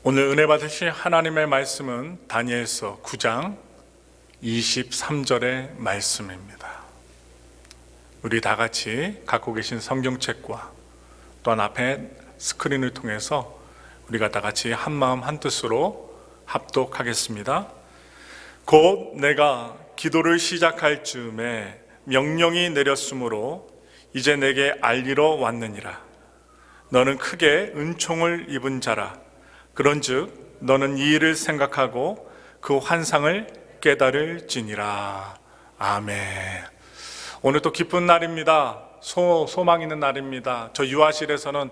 오늘 은혜 받으실 하나님의 말씀은 다니엘서 9장 23절의 말씀입니다. 우리 다 같이 갖고 계신 성경책과 또한 앞에 스크린을 통해서 우리가 다 같이 한마음 한뜻으로 합독하겠습니다. 곧 내가 기도를 시작할 즈음에 명령이 내렸으므로 이제 내게 알리러 왔느니라. 너는 크게 은총을 입은 자라. 그런즉 너는 이 일을 생각하고 그 환상을 깨달을지니라. 아멘. 오늘 또 기쁜 날입니다. 소망 있는 날입니다. 저 유아실에서는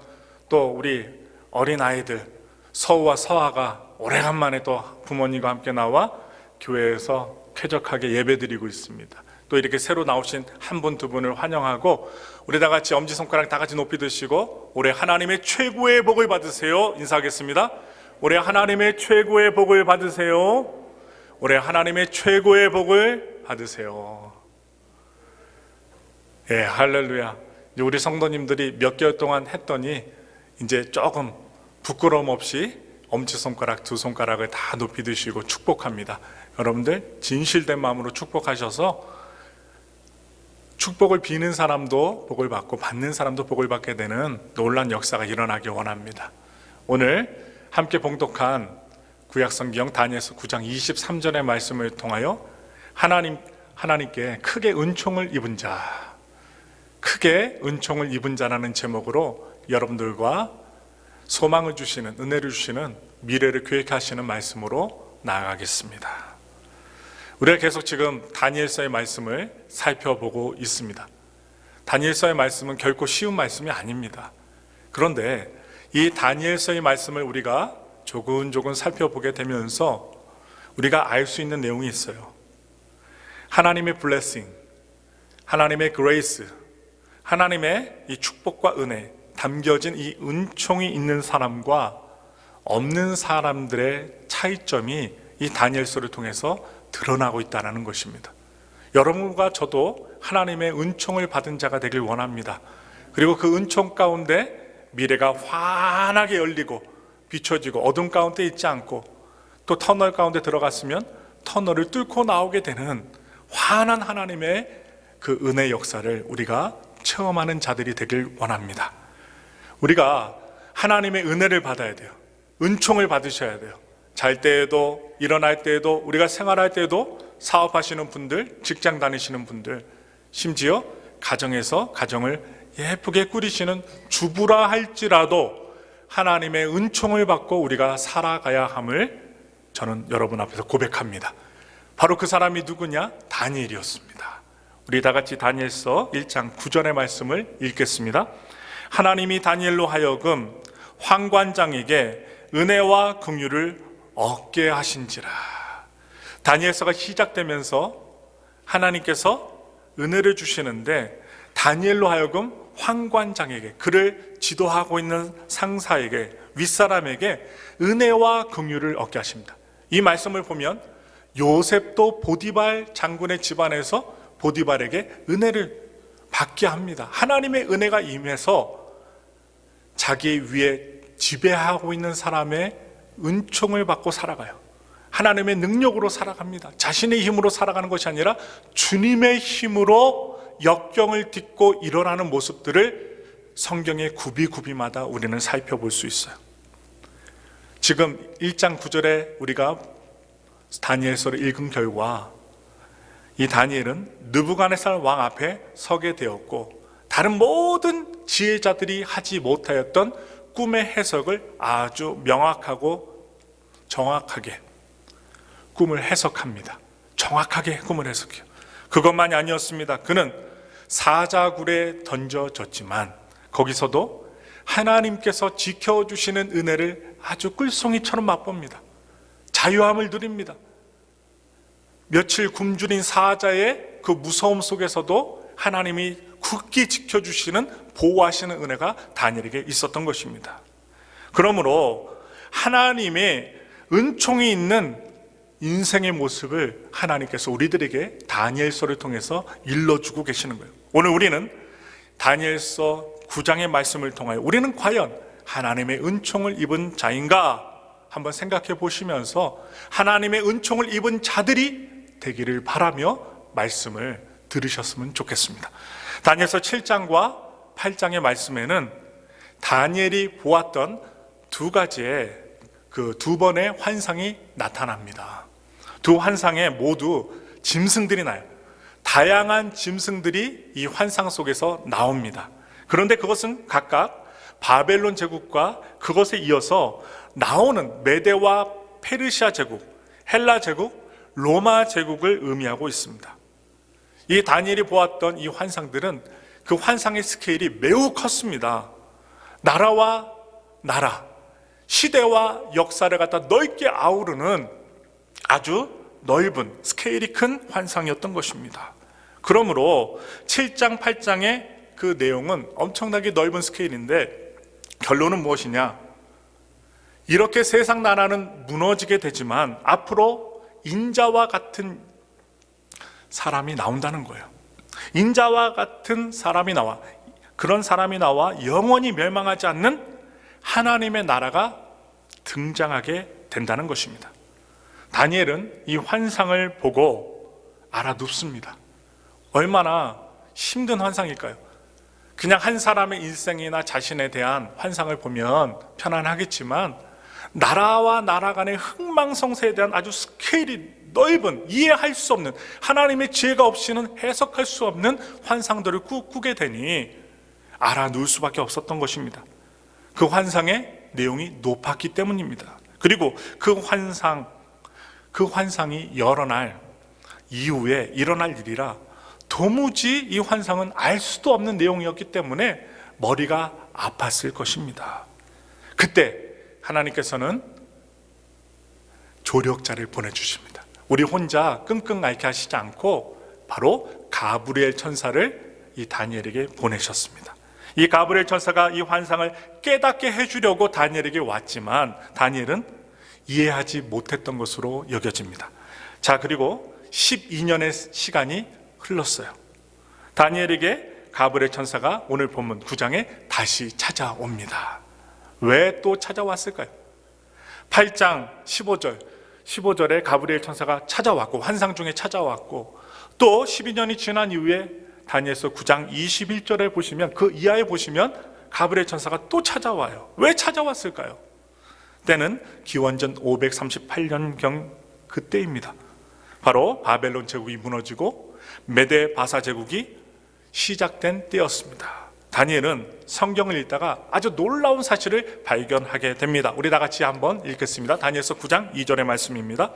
또 우리 어린아이들 서우와 서아가 오래간만에 또 부모님과 함께 나와 교회에서 쾌적하게 예배드리고 있습니다. 또 이렇게 새로 나오신 한 분, 두 분을 환영하고 우리 다 같이 엄지손가락 다 같이 높이 드시고 올해 하나님의 최고의 복을 받으세요. 인사하겠습니다. 올해 하나님의 최고의 복을 받으세요. 올해 하나님의 최고의 복을 받으세요. 예, 할렐루야. 우리 성도님들이 몇 개월 동안 했더니 이제 조금 부끄러움 없이 엄지손가락 두 손가락을 다 높이 드시고 축복합니다. 여러분들 진실된 마음으로 축복하셔서 축복을 비는 사람도 복을 받고 받는 사람도 복을 받게 되는 놀라운 역사가 일어나길 원합니다. 오늘 함께 봉독한 구약성경 다니엘서 9장 23절의 말씀을 통하여 하나님께 크게 은총을 입은 자, 크게 은총을 입은 자라는 제목으로 여러분들과 소망을 주시는, 은혜를 주시는, 미래를 계획하시는 말씀으로 나아가겠습니다. 우리가 계속 지금 다니엘서의 말씀을 살펴보고 있습니다. 다니엘서의 말씀은 결코 쉬운 말씀이 아닙니다. 그런데 이 다니엘서의 말씀을 우리가 조근조근 살펴보게 되면서 우리가 알 수 있는 내용이 있어요. 하나님의 블레싱, 하나님의 그레이스, 하나님의 이 축복과 은혜 담겨진 이 은총이 있는 사람과 없는 사람들의 차이점이 이 다니엘서를 통해서 드러나고 있다는 것입니다. 여러분과 저도 하나님의 은총을 받은 자가 되길 원합니다. 그리고 그 은총 가운데 미래가 환하게 열리고 비춰지고 어둠 가운데 있지 않고 또 터널 가운데 들어갔으면 터널을 뚫고 나오게 되는 환한 하나님의 그 은혜 역사를 우리가 체험하는 자들이 되길 원합니다. 우리가 하나님의 은혜를 받아야 돼요. 은총을 받으셔야 돼요. 잘 때에도 일어날 때에도 우리가 생활할 때에도 사업하시는 분들, 직장 다니시는 분들, 심지어 가정에서 가정을 예쁘게 꾸리시는 주부라 할지라도 하나님의 은총을 받고 우리가 살아가야 함을 저는 여러분 앞에서 고백합니다. 바로 그 사람이 누구냐? 다니엘이었습니다. 우리 다 같이 다니엘서 1장 9절의 말씀을 읽겠습니다. 하나님이 다니엘로 하여금 환관장에게 은혜와 긍휼을 얻게 하신지라. 다니엘서가 시작되면서 하나님께서 은혜를 주시는데 다니엘로 하여금 환관장에게, 그를 지도하고 있는 상사에게, 윗사람에게 은혜와 긍휼을 얻게 하십니다. 이 말씀을 보면 요셉도 보디발 장군의 집안에서 보디발에게 은혜를 받게 합니다. 하나님의 은혜가 임해서 자기 위에 지배하고 있는 사람의 은총을 받고 살아가요. 하나님의 능력으로 살아갑니다. 자신의 힘으로 살아가는 것이 아니라 주님의 힘으로 역경을 딛고 일어나는 모습들을 성경의 구비구비마다 우리는 살펴볼 수 있어요. 지금 1장 9절에 우리가 다니엘서를 읽은 결과 이 다니엘은 느부갓네살 왕 앞에 서게 되었고 다른 모든 지혜자들이 하지 못하였던 꿈의 해석을 아주 명확하고 정확하게 꿈을 해석합니다. 정확하게 꿈을 해석해요. 그것만이 아니었습니다. 그는 사자굴에 던져졌지만 거기서도 하나님께서 지켜주시는 은혜를 아주 꿀송이처럼 맛봅니다. 자유함을 누립니다. 며칠 굶주린 사자의 그 무서움 속에서도 하나님이 굳게 지켜주시는, 보호하시는 은혜가 다니엘에게 있었던 것입니다. 그러므로 하나님의 은총이 있는 인생의 모습을 하나님께서 우리들에게 다니엘서를 통해서 일러주고 계시는 거예요. 오늘 우리는 다니엘서 9장의 말씀을 통하여 우리는 과연 하나님의 은총을 입은 자인가 한번 생각해 보시면서 하나님의 은총을 입은 자들이 되기를 바라며 말씀을 들으셨으면 좋겠습니다. 다니엘서 7장과 8장의 말씀에는 다니엘이 보았던 두 가지의 그 두 번의 환상이 나타납니다. 두 환상에 모두 짐승들이 나요. 다양한 짐승들이 이 환상 속에서 나옵니다. 그런데 그것은 각각 바벨론 제국과 그것에 이어서 나오는 메대와 페르시아 제국, 헬라 제국, 로마 제국을 의미하고 있습니다. 이 다니엘이 보았던 이 환상들은 그 환상의 스케일이 매우 컸습니다. 나라와 나라, 시대와 역사를 갖다 넓게 아우르는 아주 넓은 스케일이 큰 환상이었던 것입니다. 그러므로 7장, 8장의 그 내용은 엄청나게 넓은 스케일인데 결론은 무엇이냐? 이렇게 세상 나라는 무너지게 되지만 앞으로 인자와 같은 사람이 나온다는 거예요. 인자와 같은 사람이 나와, 그런 사람이 나와 영원히 멸망하지 않는 하나님의 나라가 등장하게 된다는 것입니다. 다니엘은 이 환상을 보고 알아눕습니다. 얼마나 힘든 환상일까요? 그냥 한 사람의 일생이나 자신에 대한 환상을 보면 편안하겠지만 나라와 나라 간의 흥망성쇠에 대한 아주 스케일이 넓은, 이해할 수 없는, 하나님의 지혜가 없이는 해석할 수 없는 환상들을 꾸게 되니 알아놓을 수밖에 없었던 것입니다. 그 환상의 내용이 높았기 때문입니다. 그리고 그 환상이 여러 날 이후에 일어날 일이라 도무지 이 환상은 알 수도 없는 내용이었기 때문에 머리가 아팠을 것입니다. 그때 하나님께서는 조력자를 보내주십니다. 우리 혼자 끙끙 앓게 하시지 않고 바로 가브리엘 천사를 이 다니엘에게 보내셨습니다. 이 가브리엘 천사가 이 환상을 깨닫게 해주려고 다니엘에게 왔지만 다니엘은 이해하지 못했던 것으로 여겨집니다. 자, 그리고 12년의 시간이 흘렀어요. 다니엘에게 가브리엘 천사가 오늘 본문 9장에 다시 찾아옵니다. 왜 또 찾아왔을까요? 8장 15절에 가브리엘 천사가 찾아왔고, 환상 중에 찾아왔고, 또 12년이 지난 이후에 다니엘서 9장 21절에 보시면, 그 이하에 보시면 가브리엘 천사가 또 찾아와요. 왜 찾아왔을까요? 때는 기원전 538년경 그때입니다. 바로 바벨론 제국이 무너지고 메데 바사 제국이 시작된 때였습니다. 다니엘은 성경을 읽다가 아주 놀라운 사실을 발견하게 됩니다. 우리 다 같이 한번 읽겠습니다. 다니엘서 9장 2절의 말씀입니다.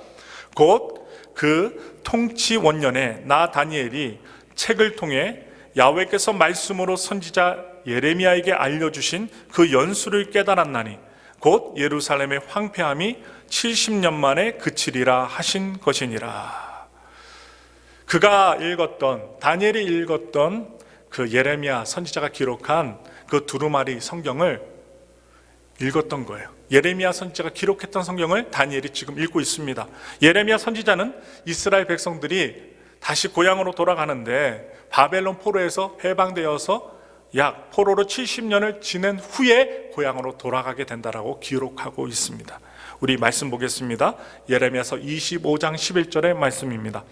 곧 그 통치 원년에 나 다니엘이 책을 통해 야훼께서 말씀으로 선지자 예레미야에게 알려주신 그 연수를 깨달았나니 곧 예루살렘의 황폐함이 70년 만에 그치리라 하신 것이니라. 그가 읽었던, 다니엘이 읽었던 그 예레미야 선지자가 기록한 그 두루마리 성경을 읽었던 거예요. 예레미야 선지자가 기록했던 성경을 다니엘이 지금 읽고 있습니다. 예레미야 선지자는 이스라엘 백성들이 다시 고향으로 돌아가는데 바벨론 포로에서 해방되어서 약 포로로 70년을 지낸 후에 고향으로 돌아가게 된다라고 기록하고 있습니다. 우리 말씀 보겠습니다. 예레미야서 25장 11절의 말씀입니다.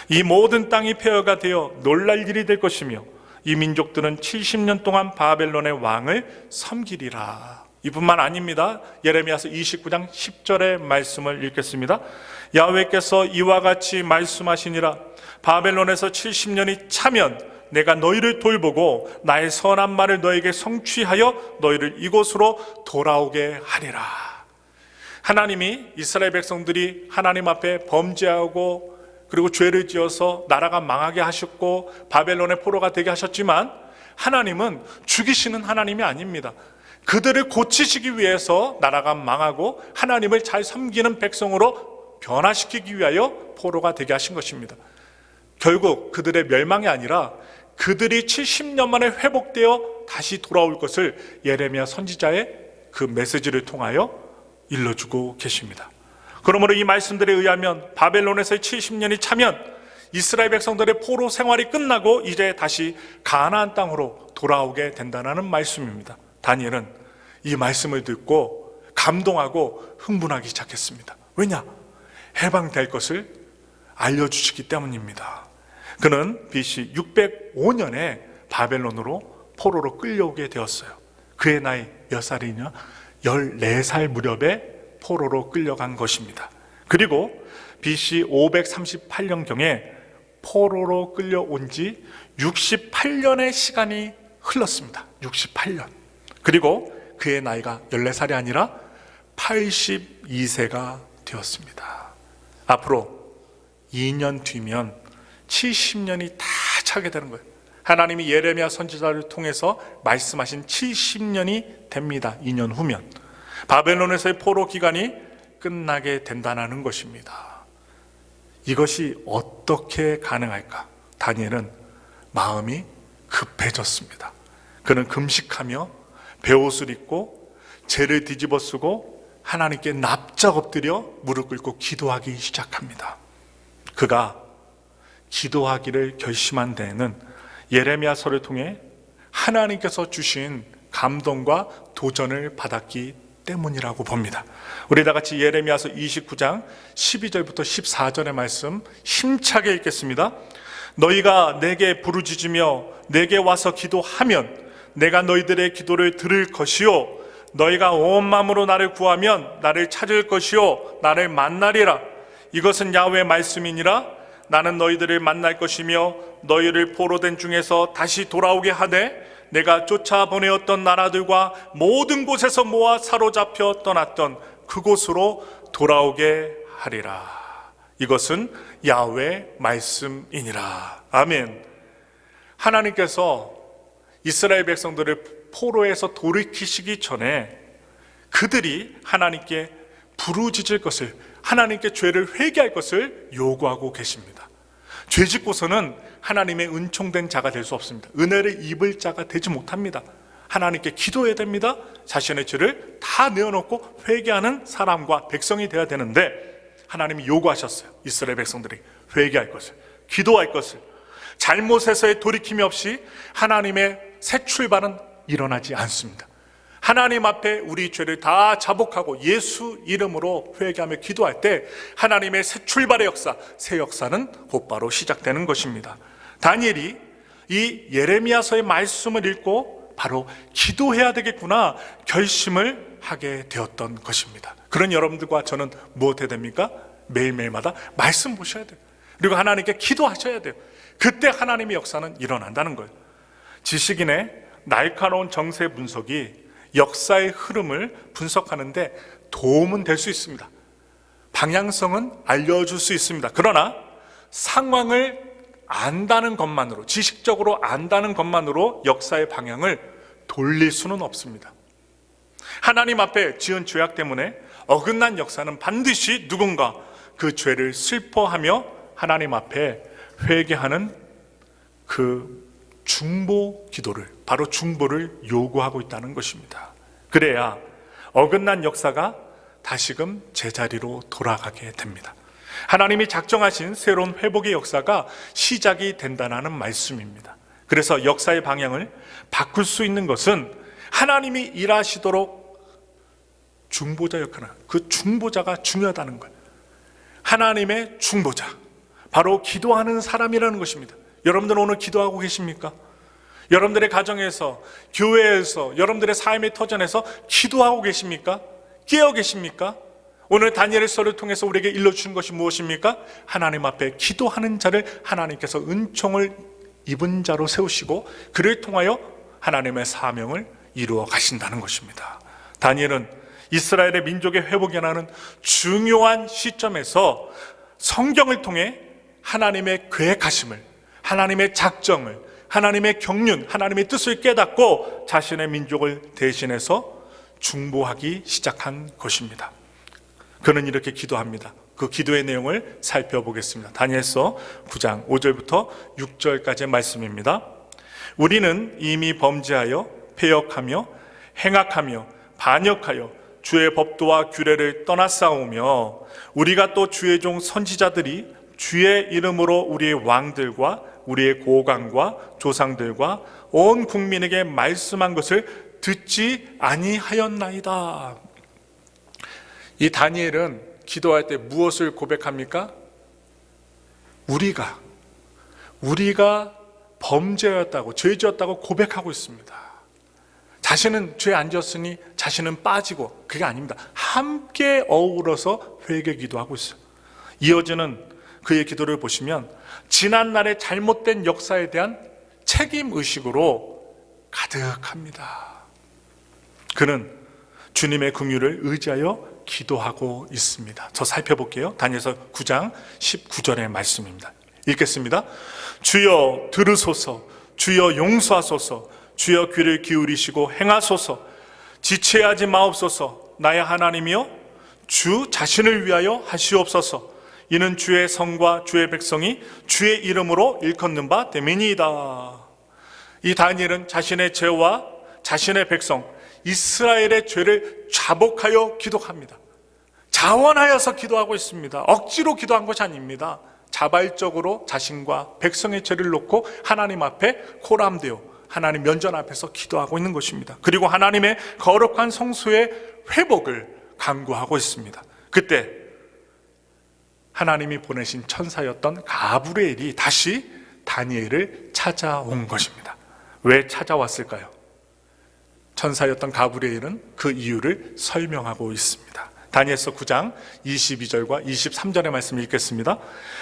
이 모든 땅이 폐허가 되어 놀랄 일이 될 것이며 이 민족들은 70년 동안 바벨론의 왕을 섬기리라. 이뿐만 아닙니다. 예레미야서 29장 10절의 말씀을 읽겠습니다. 야훼께서 이와 같이 말씀하시니라. 바벨론에서 70년이 차면 내가 너희를 돌보고 나의 선한 말을 너에게 성취하여 너희를 이곳으로 돌아오게 하리라. 하나님이 이스라엘 백성들이 하나님 앞에 범죄하고 그리고 죄를 지어서 나라가 망하게 하셨고 바벨론의 포로가 되게 하셨지만 하나님은 죽이시는 하나님이 아닙니다. 그들을 고치시기 위해서 나라가 망하고 하나님을 잘 섬기는 백성으로 변화시키기 위하여 포로가 되게 하신 것입니다. 결국 그들의 멸망이 아니라 그들이 70년 만에 회복되어 다시 돌아올 것을 예레미야 선지자의 그 메시지를 통하여 일러주고 계십니다. 그러므로 이 말씀들에 의하면 바벨론에서의 70년이 차면 이스라엘 백성들의 포로 생활이 끝나고 이제 다시 가나안 땅으로 돌아오게 된다는 말씀입니다. 다니엘은 이 말씀을 듣고 감동하고 흥분하기 시작했습니다. 왜냐? 해방될 것을 알려주시기 때문입니다. 그는 BC 605년에 바벨론으로 포로로 끌려오게 되었어요. 그의 나이 몇 살이냐? 14살 무렵에 포로로 끌려간 것입니다. 그리고 BC 538년경에 포로로 끌려온 지 68년의 시간이 흘렀습니다. 68년. 그리고 그의 나이가 14살이 아니라 82세가 되었습니다. 앞으로 2년 뒤면 70년이 다 차게 되는 거예요. 하나님이 예레미야 선지자를 통해서 말씀하신 70년이 됩니다. 2년 후면 바벨론에서의 포로 기간이 끝나게 된다는 것입니다. 이것이 어떻게 가능할까? 다니엘은 마음이 급해졌습니다. 그는 금식하며 베옷을 입고 죄를 뒤집어 쓰고 하나님께 납작 엎드려 무릎 꿇고 기도하기 시작합니다. 그가 기도하기를 결심한 데에는 예레미야서를 통해 하나님께서 주신 감동과 도전을 받았기 때문이라고 봅니다. 우리 다 같이 예레미야서 29장 12절부터 14절의 말씀 힘차게 읽겠습니다. 너희가 내게 부르짖으며 내게 와서 기도하면 내가 너희들의 기도를 들을 것이요 너희가 온 마음으로 나를 구하면 나를 찾을 것이요 나를 만나리라. 이것은 야훼의 말씀이니라. 나는 너희들을 만날 것이며 너희를 포로된 중에서 다시 돌아오게 하되 내가 쫓아보내었던 나라들과 모든 곳에서 모아 사로잡혀 떠났던 그곳으로 돌아오게 하리라. 이것은 야훼의 말씀이니라. 아멘. 하나님께서 이스라엘 백성들을 포로에서 돌이키시기 전에 그들이 하나님께 부르짖을 것을, 하나님께 죄를 회개할 것을 요구하고 계십니다. 죄 짓고서는 하나님의 은총된 자가 될 수 없습니다. 은혜를 입을 자가 되지 못합니다. 하나님께 기도해야 됩니다. 자신의 죄를 다 내어놓고 회개하는 사람과 백성이 되어야 되는데 하나님이 요구하셨어요. 이스라엘 백성들이 회개할 것을, 기도할 것을. 잘못에서의 돌이킴이 없이 하나님의 새 출발은 일어나지 않습니다. 하나님 앞에 우리 죄를 다 자복하고 예수 이름으로 회개하며 기도할 때 하나님의 새 출발의 역사, 새 역사는 곧바로 시작되는 것입니다. 다니엘이 이 예레미야서의 말씀을 읽고 바로 기도해야 되겠구나 결심을 하게 되었던 것입니다. 그런 여러분들과 저는 무엇 해야 됩니까? 매일매일마다 말씀 보셔야 돼요. 그리고 하나님께 기도하셔야 돼요. 그때 하나님의 역사는 일어난다는 거예요. 지식인의 날카로운 정세 분석이 역사의 흐름을 분석하는데 도움은 될 수 있습니다. 방향성은 알려줄 수 있습니다. 그러나 상황을 안다는 것만으로, 지식적으로 안다는 것만으로 역사의 방향을 돌릴 수는 없습니다. 하나님 앞에 지은 죄악 때문에 어긋난 역사는 반드시 누군가 그 죄를 슬퍼하며 하나님 앞에 회개하는 그 중보 기도를, 바로 중보를 요구하고 있다는 것입니다. 그래야 어긋난 역사가 다시금 제자리로 돌아가게 됩니다. 하나님이 작정하신 새로운 회복의 역사가 시작이 된다는 말씀입니다. 그래서 역사의 방향을 바꿀 수 있는 것은 하나님이 일하시도록 중보자 역할을, 그 중보자가 중요하다는 거예요. 하나님의 중보자, 바로 기도하는 사람이라는 것입니다. 여러분들은 오늘 기도하고 계십니까? 여러분들의 가정에서, 교회에서, 여러분들의 삶의 터전에서 기도하고 계십니까? 깨어 계십니까? 오늘 다니엘서를 통해서 우리에게 일러주신 것이 무엇입니까? 하나님 앞에 기도하는 자를 하나님께서 은총을 입은 자로 세우시고 그를 통하여 하나님의 사명을 이루어 가신다는 것입니다. 다니엘은 이스라엘의 민족의 회복이 나는 중요한 시점에서 성경을 통해 하나님의 계획하심을, 하나님의 작정을, 하나님의 경륜, 하나님의 뜻을 깨닫고 자신의 민족을 대신해서 중보하기 시작한 것입니다. 그는 이렇게 기도합니다. 그 기도의 내용을 살펴보겠습니다. 다니엘서 9장 5절부터 6절까지의 말씀입니다. 우리는 이미 범죄하여 패역하며 행악하며 반역하여 주의 법도와 규례를 떠나싸우며 우리가 또 주의 종 선지자들이 주의 이름으로 우리의 왕들과 우리의 고관과 조상들과 온 국민에게 말씀한 것을 듣지 아니하였나이다. 이 다니엘은 기도할 때 무엇을 고백합니까? 우리가 범죄였다고, 죄지었다고 고백하고 있습니다. 자신은 죄 안 지었으니 자신은 빠지고, 그게 아닙니다. 함께 어우러서 회개 기도하고 있어요. 이어지는 그의 기도를 보시면 지난날의 잘못된 역사에 대한 책임의식으로 가득합니다. 그는 주님의 긍휼을 의지하여 기도하고 있습니다. 저 살펴볼게요. 다니엘서 9장 19절의 말씀입니다. 읽겠습니다. 주여 들으소서, 주여 용서하소서, 주여 귀를 기울이시고 행하소서, 지체하지 마옵소서. 나의 하나님이여, 주 자신을 위하여 하시옵소서. 이는 주의 성과 주의 백성이 주의 이름으로 일컫는 바 됨이니이다. 이 다니엘은 자신의 죄와 자신의 백성 이스라엘의 죄를 자복하여 기도합니다. 자원하여서 기도하고 있습니다. 억지로 기도한 것이 아닙니다. 자발적으로 자신과 백성의 죄를 놓고 하나님 앞에 코람되어 하나님 면전 앞에서 기도하고 있는 것입니다. 그리고 하나님의 거룩한 성소의 회복을 간구하고 있습니다. 그때 하나님이 보내신 천사였던 가브리엘이 다시 다니엘을 찾아온 것입니다. 왜 찾아왔을까요? 천사였던 가브리엘은 그 이유를 설명하고 있습니다. 다니엘서 9장 22절과 23절의 말씀을 읽겠습니다.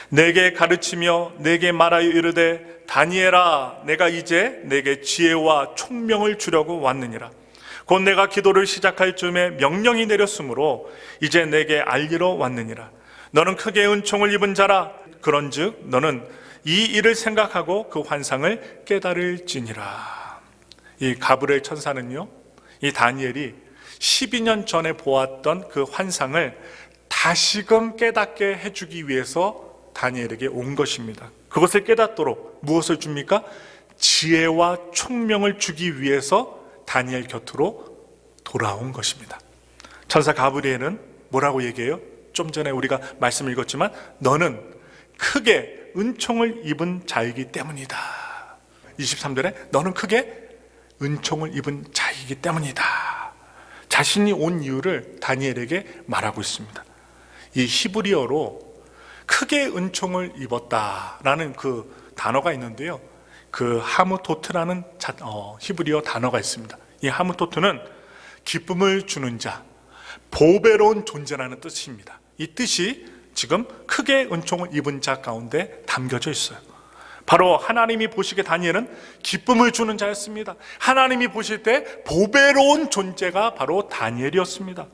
내게 가르치며 내게 말하여 이르되 다니엘아, 내가 이제 내게 지혜와 총명을 주려고 왔느니라. 곧 내가 기도를 시작할 즈음에 명령이 내렸으므로 이제 내게 알리러 왔느니라. 너는 크게 은총을 입은 자라. 그런즉 너는 이 일을 생각하고 그 환상을 깨달을지니라. 이 가브리엘 천사는요, 이 다니엘이 12년 전에 보았던 그 환상을 다시금 깨닫게 해주기 위해서 다니엘에게 온 것입니다. 그것을 깨닫도록 무엇을 줍니까? 지혜와 총명을 주기 위해서 다니엘 곁으로 돌아온 것입니다. 천사 가브리엘은 뭐라고 얘기해요? 좀 전에 우리가 말씀을 읽었지만 너는 크게 은총을 입은 자이기 때문이다. 23절에 너는 크게 은총을 입은 자이기 때문이다. 자신이 온 이유를 다니엘에게 말하고 있습니다. 이 히브리어로 크게 은총을 입었다라는 그 단어가 있는데요, 그 하무토트라는 히브리어 단어가 있습니다. 이 하무토트는 기쁨을 주는 자, 보배로운 존재라는 뜻입니다. 이 뜻이 지금 크게 은총을 입은 자 가운데 담겨져 있어요. 바로 하나님이 보시기에 다니엘은 기쁨을 주는 자였습니다. 하나님이 보실 때 보배로운 존재가 바로 다니엘이었습니다.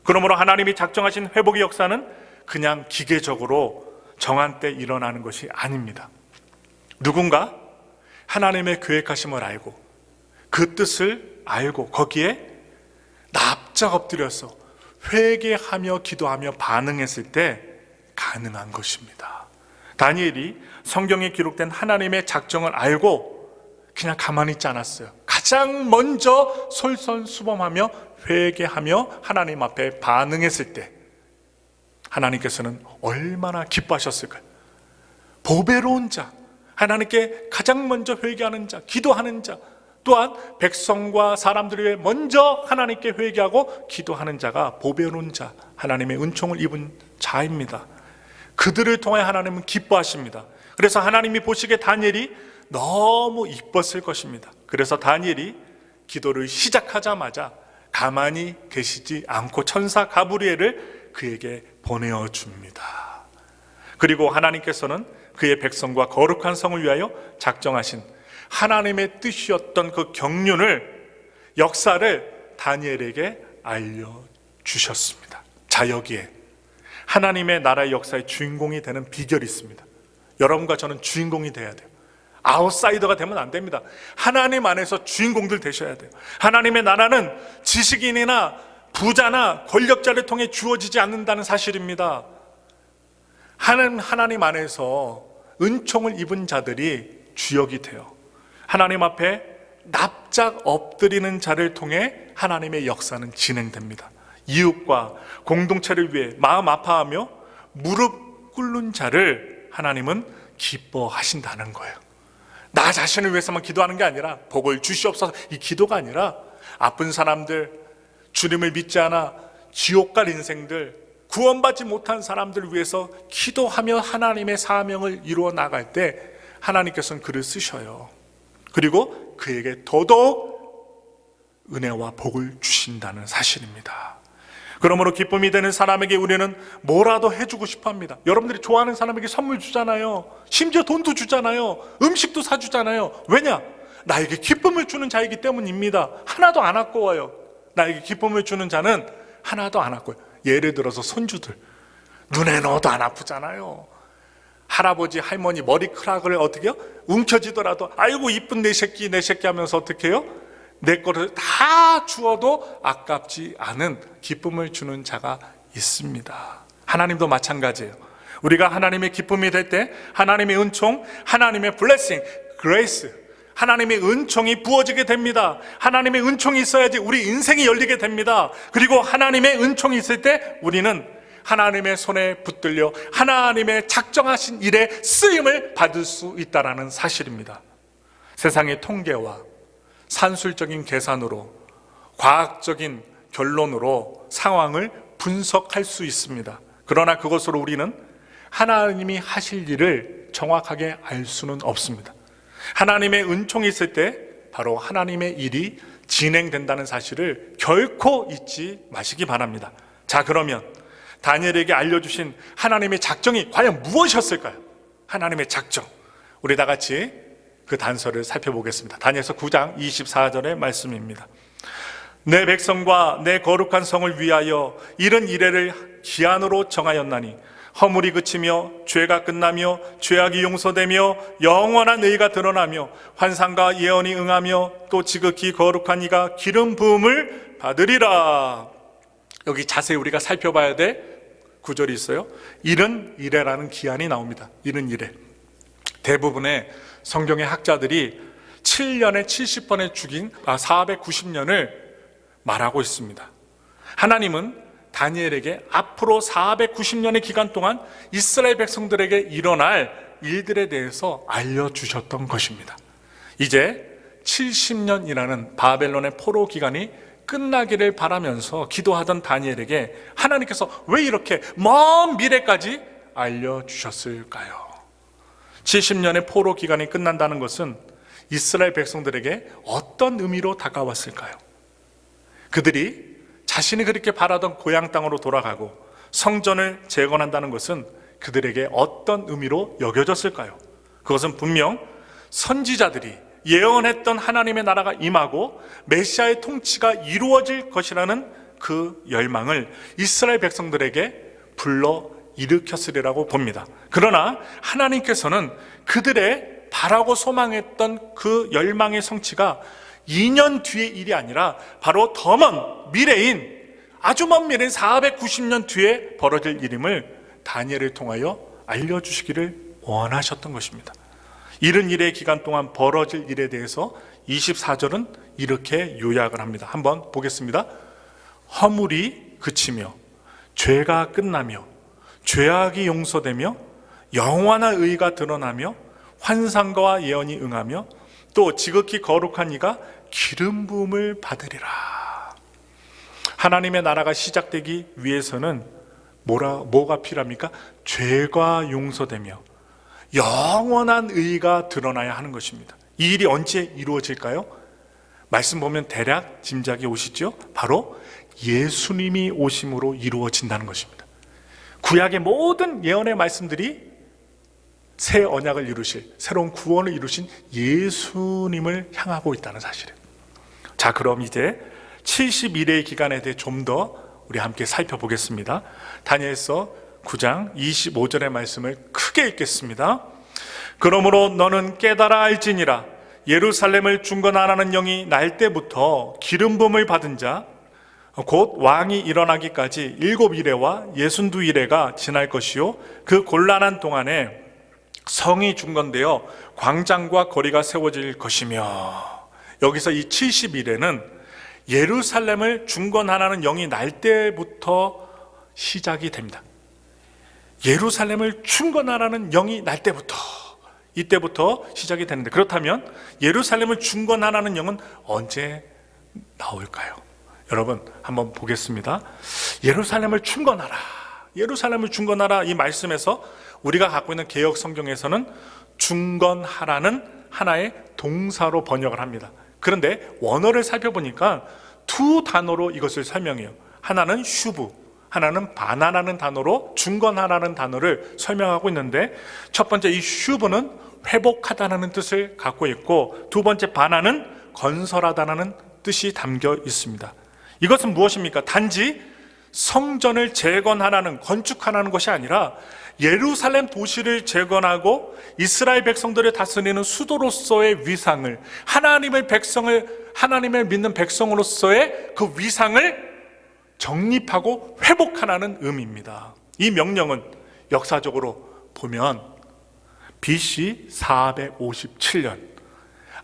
그러므로 하나님이 작정하신 회복의 역사는 그냥 기계적으로 정한 때 일어나는 것이 아닙니다. 누군가 하나님의 계획하심을 알고 그 뜻을 알고 거기에 납작 엎드려서 회개하며 기도하며 반응했을 때 가능한 것입니다. 다니엘이 성경에 기록된 하나님의 작정을 알고 그냥 가만히 있지 않았어요. 가장 먼저 솔선수범하며 회개하며 하나님 앞에 반응했을 때 하나님께서는 얼마나 기뻐하셨을까요? 보배로운 자, 하나님께 가장 먼저 회개하는 자, 기도하는 자, 또한 백성과 사람들을 위해 먼저 하나님께 회개하고 기도하는 자가 보배로운 자, 하나님의 은총을 입은 자입니다. 그들을 통해 하나님은 기뻐하십니다. 그래서 하나님이 보시기에 다니엘이 너무 이뻤을 것입니다. 그래서 다니엘이 기도를 시작하자마자 가만히 계시지 않고 천사 가브리엘을 그에게 보내어줍니다. 그리고 하나님께서는 그의 백성과 거룩한 성을 위하여 작정하신 하나님의 뜻이었던 그 경륜을, 역사를 다니엘에게 알려주셨습니다. 자, 여기에 하나님의 나라의 역사의 주인공이 되는 비결이 있습니다. 여러분과 저는 주인공이 돼야 돼요. 아웃사이더가 되면 안 됩니다. 하나님 안에서 주인공들 되셔야 돼요. 하나님의 나라는 지식인이나 부자나 권력자를 통해 주어지지 않는다는 사실입니다. 하나님 안에서 은총을 입은 자들이 주역이 돼요. 하나님 앞에 납작 엎드리는 자를 통해 하나님의 역사는 진행됩니다. 이웃과 공동체를 위해 마음 아파하며 무릎 꿇는 자를 하나님은 기뻐하신다는 거예요. 나 자신을 위해서만 기도하는 게 아니라 복을 주시옵소서, 이 기도가 아니라 아픈 사람들, 주님을 믿지 않아 지옥 갈 인생들, 구원받지 못한 사람들을 위해서 기도하며 하나님의 사명을 이루어 나갈 때 하나님께서는 그를 쓰셔요. 그리고 그에게 더더욱 은혜와 복을 주신다는 사실입니다. 그러므로 기쁨이 되는 사람에게 우리는 뭐라도 해주고 싶어 합니다. 여러분들이 좋아하는 사람에게 선물 주잖아요. 심지어 돈도 주잖아요. 음식도 사주잖아요. 왜냐? 나에게 기쁨을 주는 자이기 때문입니다. 하나도 안 아까워요. 나에게 기쁨을 주는 자는 하나도 안 아까워요. 예를 들어서 손주들, 눈에 넣어도 안 아프잖아요. 할아버지 할머니 머리카락을 어떻게 해요? 움켜쥐더라도 아이고 이쁜 내 새끼 하면서 어떻게 해요? 내 거를 다 주어도 아깝지 않은 기쁨을 주는 자가 있습니다. 하나님도 마찬가지예요. 우리가 하나님의 기쁨이 될 때 하나님의 은총, 하나님의 블레싱, 그레이스, 하나님의 은총이 부어지게 됩니다. 하나님의 은총이 있어야지 우리 인생이 열리게 됩니다. 그리고 하나님의 은총이 있을 때 우리는 하나님의 손에 붙들려 하나님의 작정하신 일에 쓰임을 받을 수 있다는 사실입니다. 세상의 통계와 산술적인 계산으로, 과학적인 결론으로 상황을 분석할 수 있습니다. 그러나 그것으로 우리는 하나님이 하실 일을 정확하게 알 수는 없습니다. 하나님의 은총이 있을 때 바로 하나님의 일이 진행된다는 사실을 결코 잊지 마시기 바랍니다. 자, 그러면 다니엘에게 알려주신 하나님의 작정이 과연 무엇이었을까요? 하나님의 작정, 우리 다 같이 그 단서를 살펴보겠습니다. 다니엘서 9장 24절의 말씀입니다. 내 백성과 내 거룩한 성을 위하여 이른 이래를 기한으로 정하였나니 허물이 그치며 죄가 끝나며 죄악이 용서되며 영원한 의가 드러나며 환상과 예언이 응하며 또 지극히 거룩한 이가 기름 부음을 받으리라. 여기 자세히 우리가 살펴봐야 될 구절이 있어요. 이른 이래라는 기한이 나옵니다. 이른 이래. 대부분의 성경의 학자들이 7년에 70번의 죽인 490년을 말하고 있습니다. 하나님은 다니엘에게 앞으로 490년의 기간 동안 이스라엘 백성들에게 일어날 일들에 대해서 알려주셨던 것입니다. 이제 70년이라는 바벨론의 포로 기간이 끝나기를 바라면서 기도하던 다니엘에게 하나님께서 왜 이렇게 먼 미래까지 알려주셨을까요? 70년의 포로 기간이 끝난다는 것은 이스라엘 백성들에게 어떤 의미로 다가왔을까요? 그들이 자신이 그렇게 바라던 고향 땅으로 돌아가고 성전을 재건한다는 것은 그들에게 어떤 의미로 여겨졌을까요? 그것은 분명 선지자들이 예언했던 하나님의 나라가 임하고 메시아의 통치가 이루어질 것이라는 그 열망을 이스라엘 백성들에게 불러 일으켰으리라고 봅니다. 그러나 하나님께서는 그들의 바라고 소망했던 그 열망의 성취가 2년 뒤의 일이 아니라 바로 더 먼 미래인, 아주 먼 미래인 490년 뒤에 벌어질 일임을 다니엘을 통하여 알려주시기를 원하셨던 것입니다. 이른 일의 기간 동안 벌어질 일에 대해서 24절은 이렇게 요약을 합니다. 한번 보겠습니다. 허물이 그치며 죄가 끝나며 죄악이 용서되며 영원한 의가 드러나며 환상과 예언이 응하며 또 지극히 거룩한 이가 기름 부음을 받으리라. 하나님의 나라가 시작되기 위해서는 뭐가 필요합니까? 죄가 용서되며 영원한 의가 드러나야 하는 것입니다. 이 일이 언제 이루어질까요? 말씀 보면 대략 짐작이 오시죠? 바로 예수님이 오심으로 이루어진다는 것입니다. 구약의 모든 예언의 말씀들이 새 언약을 이루실, 새로운 구원을 이루신 예수님을 향하고 있다는 사실이에요. 자, 그럼 이제 71회의 기간에 대해 좀 더 우리 함께 살펴보겠습니다. 다니엘서 9장 25절의 말씀을 크게 읽겠습니다. 그러므로 너는 깨달아 알지니라. 예루살렘을 중건하라는 영이 날 때부터 기름 부음을 받은 자 곧 왕이 일어나기까지 7이레와 62이레가 지날 것이요 그 곤란한 동안에 성이 중건되어 광장과 거리가 세워질 것이며, 여기서 이 70이레는 예루살렘을 중건하라는 영이 날 때부터 시작이 됩니다. 예루살렘을 중건하라는 영이 날 때부터, 이때부터 시작이 되는데, 그렇다면 예루살렘을 중건하라는 영은 언제 나올까요? 여러분 한번 보겠습니다. 예루살렘을 충건하라, 예루살렘을 충건하라, 이 말씀에서 우리가 갖고 있는 개역 성경에서는 중건하라는 하나의 동사로 번역을 합니다. 그런데 원어를 살펴보니까 두 단어로 이것을 설명해요. 하나는 슈브, 하나는 바나라는 단어로 중건하라는 단어를 설명하고 있는데, 첫 번째 이 슈브는 회복하다라는 뜻을 갖고 있고, 두 번째 바나는 건설하다라는 뜻이 담겨 있습니다. 이것은 무엇입니까? 단지 성전을 재건하라는, 건축하라는 것이 아니라 예루살렘 도시를 재건하고 이스라엘 백성들을 다스리는 수도로서의 위상을, 하나님을 믿는 백성으로서의 그 위상을 정립하고 회복하라는 의미입니다. 이 명령은 역사적으로 보면 BC 457년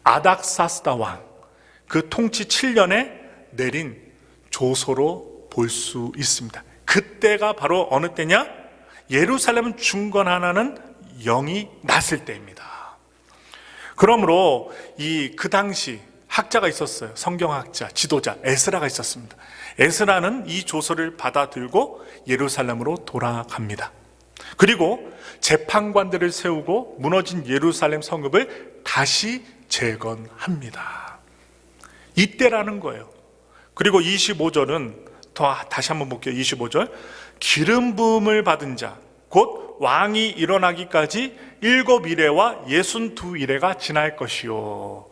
아닥사스다 왕, 그 통치 7년에 내린 조서로 볼 수 있습니다. 그때가 바로 어느 때냐? 예루살렘 중건하라는 영이 났을 때입니다. 그러므로 그 당시 학자가 있었어요. 성경학자, 지도자 에스라가 있었습니다. 에스라는 이 조서를 받아들고 예루살렘으로 돌아갑니다. 그리고 재판관들을 세우고 무너진 예루살렘 성읍을 다시 재건합니다. 이때라는 거예요. 그리고 25절은 다시 한번 볼게요. 25절, 기름 부음을 받은 자, 곧 왕이 일어나기까지 7이레와 62이레가 지날 것이요.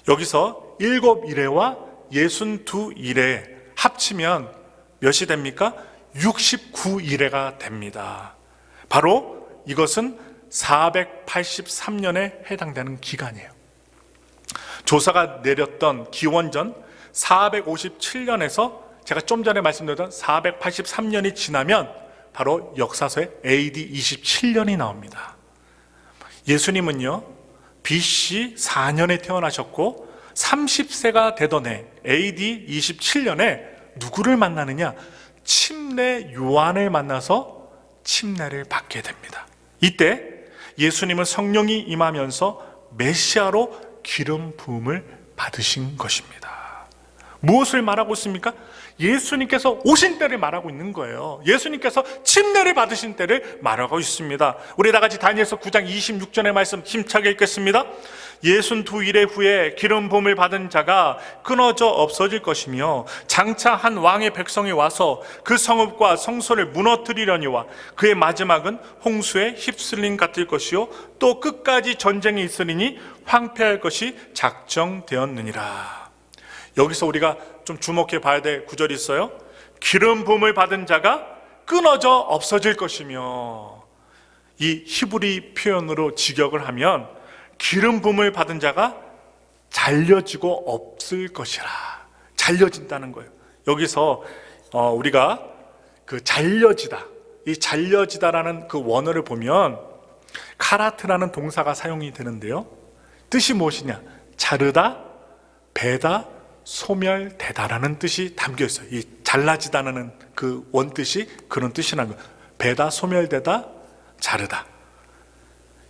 여기서 7이레와 62이레 합치면 몇이 됩니까? 69이레가 됩니다. 바로 이것은 483년에 해당되는 기간이에요. 조사가 내렸던 기원전 457년에서 제가 좀 전에 말씀드렸던 483년이 지나면 바로 역사서에 AD 27년이 나옵니다. 예수님은요 BC 4년에 태어나셨고 30세가 되던 해 AD 27년에 누구를 만나느냐? 침례 요한을 만나서 침례를 받게 됩니다. 이때 예수님은 성령이 임하면서 메시아로 기름 부음을 받으신 것입니다. 무엇을 말하고 있습니까? 예수님께서 오신 때를 말하고 있는 거예요. 예수님께서 침례를 받으신 때를 말하고 있습니다. 우리 다 같이 다니엘서 9장 26절의 말씀 힘차게 읽겠습니다. 62일의 후에 기름 부음을 받은 자가 끊어져 없어질 것이며 장차 한 왕의 백성이 와서 그 성읍과 성소를 무너뜨리려니와 그의 마지막은 홍수에 휩쓸림 같을 것이요 또 끝까지 전쟁이 있으리니 황폐할 것이 작정되었느니라. 여기서 우리가 좀 주목해 봐야 될 구절이 있어요. 기름 부음을 받은 자가 끊어져 없어질 것이며, 이 히브리 표현으로 직역을 하면 기름 부음을 받은 자가 잘려지고 없을 것이라, 잘려진다는 거예요. 여기서 우리가 그 잘려지다, 이 잘려지다라는 그 원어를 보면 카라트라는 동사가 사용이 되는데요, 뜻이 무엇이냐? 자르다, 베다, 소멸되다라는 뜻이 담겨 있어요. 이 잘라지다는 그 원뜻이 그런 뜻이라는 거예요. 베다, 소멸되다, 자르다.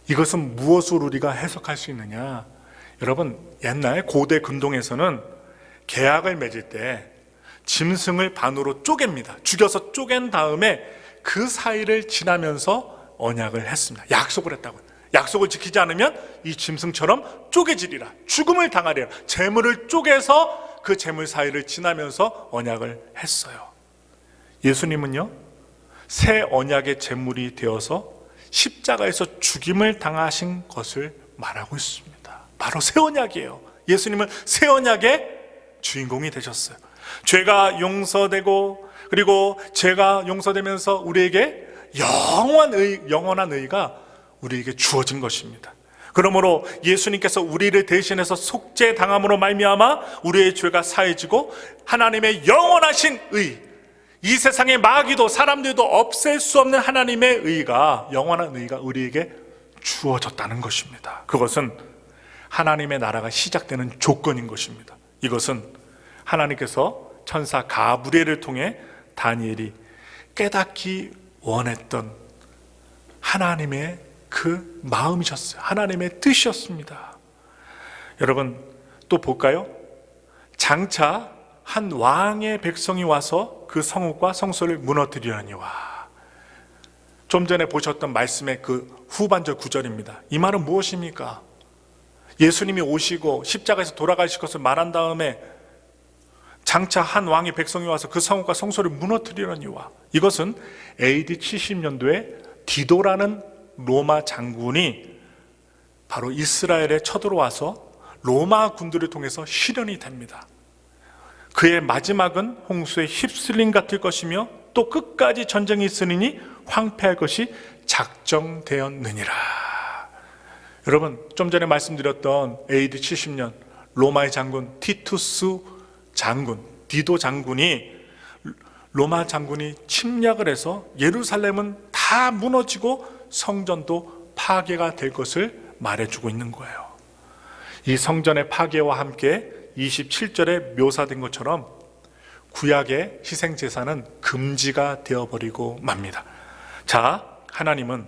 이것은 무엇으로 우리가 해석할 수 있느냐? 여러분, 옛날 고대 근동에서는 계약을 맺을 때 짐승을 반으로 쪼갭니다. 죽여서 쪼갠 다음에 그 사이를 지나면서 언약을 했습니다. 약속을 했다고요. 약속을 지키지 않으면 이 짐승처럼 쪼개지리라, 죽음을 당하리라. 재물을 쪼개서 그 재물 사이를 지나면서 언약을 했어요. 예수님은요 새 언약의 재물이 되어서 십자가에서 죽임을 당하신 것을 말하고 있습니다. 바로 새 언약이에요. 예수님은 새 언약의 주인공이 되셨어요. 죄가 용서되고, 그리고 죄가 용서되면서 우리에게 영원한 의가 우리에게 주어진 것입니다. 그러므로 예수님께서 우리를 대신해서 속죄당함으로 말미암아 우리의 죄가 사해지고 하나님의 영원하신 의, 이 세상의 마귀도 사람들도 없앨 수 없는 하나님의 의가, 영원한 의가 우리에게 주어졌다는 것입니다. 그것은 하나님의 나라가 시작되는 조건인 것입니다. 이것은 하나님께서 천사 가브리엘을 통해 다니엘이 깨닫기 원했던 하나님의 그 마음이셨어요. 하나님의 뜻이었습니다. 여러분 또 볼까요? 장차 한 왕의 백성이 와서 그 성읍과 성소를 무너뜨리려니와. 좀 전에 보셨던 말씀의 그 후반절 구절입니다. 이 말은 무엇입니까? 예수님이 오시고 십자가에서 돌아가실 것을 말한 다음에 장차 한 왕의 백성이 와서 그 성읍과 성소를 무너뜨리려니와. 이것은 AD 70년도에 디도라는 로마 장군이 바로 이스라엘에 쳐들어와서 로마 군들을 통해서 실현이 됩니다. 그의 마지막은 홍수에 휩쓸림 같을 것이며 또 끝까지 전쟁이 있으니 황폐할 것이 작정되었느니라. 여러분, 좀 전에 말씀드렸던 AD 70년 로마의 장군 티투스 장군, 디도 장군이 로마 장군이 침략을 해서 예루살렘은 다 무너지고 성전도 파괴가 될 것을 말해주고 있는 거예요. 이 성전의 파괴와 함께 27절에 묘사된 것처럼 구약의 희생제사는 금지가 되어버리고 맙니다. 자, 하나님은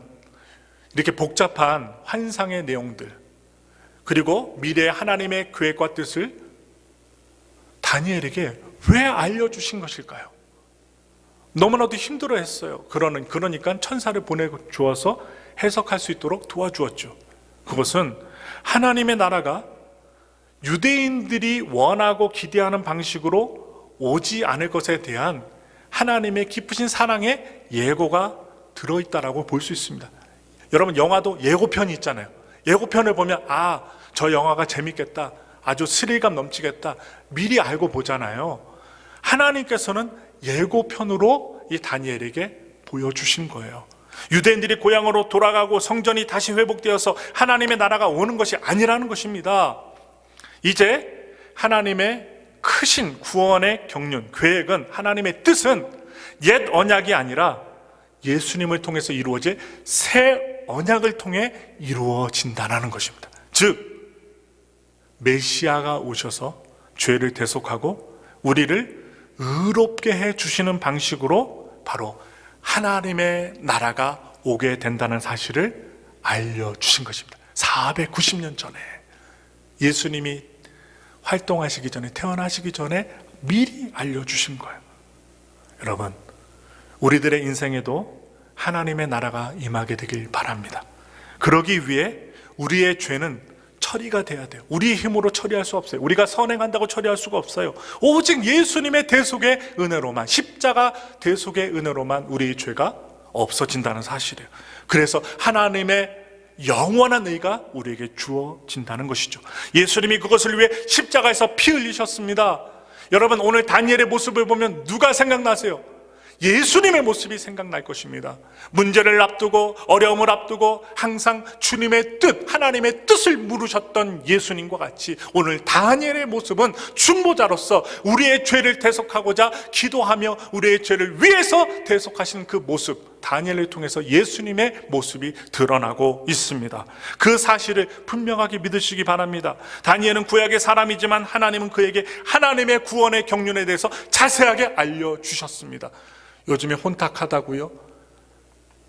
이렇게 복잡한 환상의 내용들, 그리고 미래의 하나님의 계획과 뜻을 다니엘에게 왜 알려주신 것일까요? 너무나도 힘들어했어요. 그러니까 천사를 보내주어서 해석할 수 있도록 도와주었죠. 그것은 하나님의 나라가 유대인들이 원하고 기대하는 방식으로 오지 않을 것에 대한 하나님의 깊으신 사랑의 예고가 들어있다라고 볼 수 있습니다. 여러분, 영화도 예고편이 있잖아요. 예고편을 보면 저 영화가 재밌겠다, 아주 스릴감 넘치겠다, 미리 알고 보잖아요. 하나님께서는 예고편으로 이 다니엘에게 보여주신 거예요. 유대인들이 고향으로 돌아가고 성전이 다시 회복되어서 하나님의 나라가 오는 것이 아니라는 것입니다. 이제 하나님의 크신 구원의 경륜, 계획은, 하나님의 뜻은 옛 언약이 아니라 예수님을 통해서 이루어질 새 언약을 통해 이루어진다는 것입니다. 즉 메시아가 오셔서 죄를 대속하고 우리를 의롭게 해주시는 방식으로 바로 하나님의 나라가 오게 된다는 사실을 알려주신 것입니다. 490년 전에 예수님이 활동하시기 전에, 태어나시기 전에 미리 알려주신 거예요. 여러분, 우리들의 인생에도 하나님의 나라가 임하게 되길 바랍니다. 그러기 위해 우리의 죄는 처리가 돼야 돼요. 우리의 힘으로 처리할 수 없어요. 우리가 선행한다고 처리할 수가 없어요. 오직 예수님의 대속의 은혜로만, 십자가 대속의 은혜로만 우리의 죄가 없어진다는 사실이에요. 그래서 하나님의 영원한 의가 우리에게 주어진다는 것이죠. 예수님이 그것을 위해 십자가에서 피 흘리셨습니다. 여러분, 오늘 다니엘의 모습을 보면 누가 생각나세요? 예수님의 모습이 생각날 것입니다. 문제를 앞두고, 어려움을 앞두고 항상 주님의 뜻, 하나님의 뜻을 물으셨던 예수님과 같이 오늘 다니엘의 모습은 중보자로서 우리의 죄를 대속하고자 기도하며 우리의 죄를 위해서 대속하신 그 모습, 다니엘을 통해서 예수님의 모습이 드러나고 있습니다. 그 사실을 분명하게 믿으시기 바랍니다. 다니엘은 구약의 사람이지만 하나님은 그에게 하나님의 구원의 경륜에 대해서 자세하게 알려주셨습니다. 요즘에 혼탁하다고요?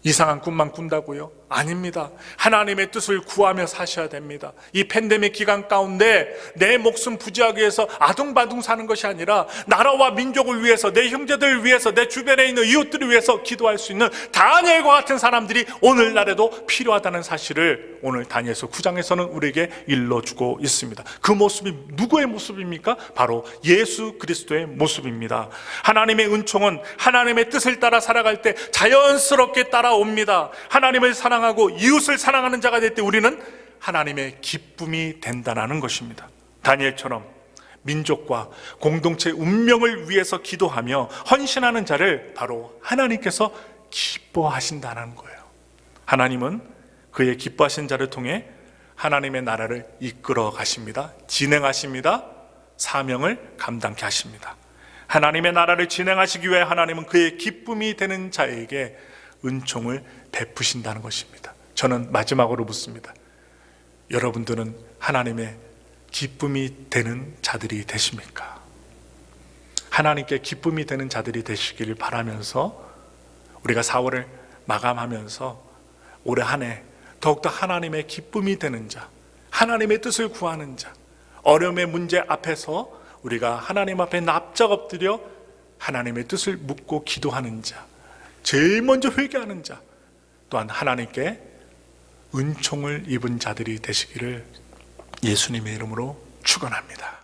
이상한 꿈만 꾼다고요? 아닙니다. 하나님의 뜻을 구하며 사셔야 됩니다. 이 팬데믹 기간 가운데 내 목숨 부지하기 위해서 아둥바둥 사는 것이 아니라 나라와 민족을 위해서, 내 형제들을 위해서, 내 주변에 있는 이웃들을 위해서 기도할 수 있는 다니엘과 같은 사람들이 오늘날에도 필요하다는 사실을 오늘 다니엘서 9장에서는 우리에게 일러주고 있습니다. 그 모습이 누구의 모습입니까? 바로 예수 그리스도의 모습입니다. 하나님의 은총은 하나님의 뜻을 따라 살아갈 때 자연스럽게 따라옵니다. 하나님을 사랑하고 이웃을 사랑하는 자가 될 때 우리는 하나님의 기쁨이 된다는 것입니다. 다니엘처럼 민족과 공동체 운명을 위해서 기도하며 헌신하는 자를 바로 하나님께서 기뻐하신다는 거예요. 하나님은 그의 기뻐하신 자를 통해 하나님의 나라를 이끌어 가십니다. 진행하십니다. 사명을 감당케 하십니다. 하나님의 나라를 진행하시기 위해 하나님은 그의 기쁨이 되는 자에게 은총을 베푸신다는 것입니다. 저는 마지막으로 묻습니다. 여러분들은 하나님의 기쁨이 되는 자들이 되십니까? 하나님께 기쁨이 되는 자들이 되시기를 바라면서 우리가 4월을 마감하면서 올해 한 해 더욱더 하나님의 기쁨이 되는 자, 하나님의 뜻을 구하는 자, 어려움의 문제 앞에서 우리가 하나님 앞에 납작 엎드려 하나님의 뜻을 묻고 기도하는 자, 제일 먼저 회개하는 자, 또한 하나님께 은총을 입은 자들이 되시기를 예수님의 이름으로 축원합니다.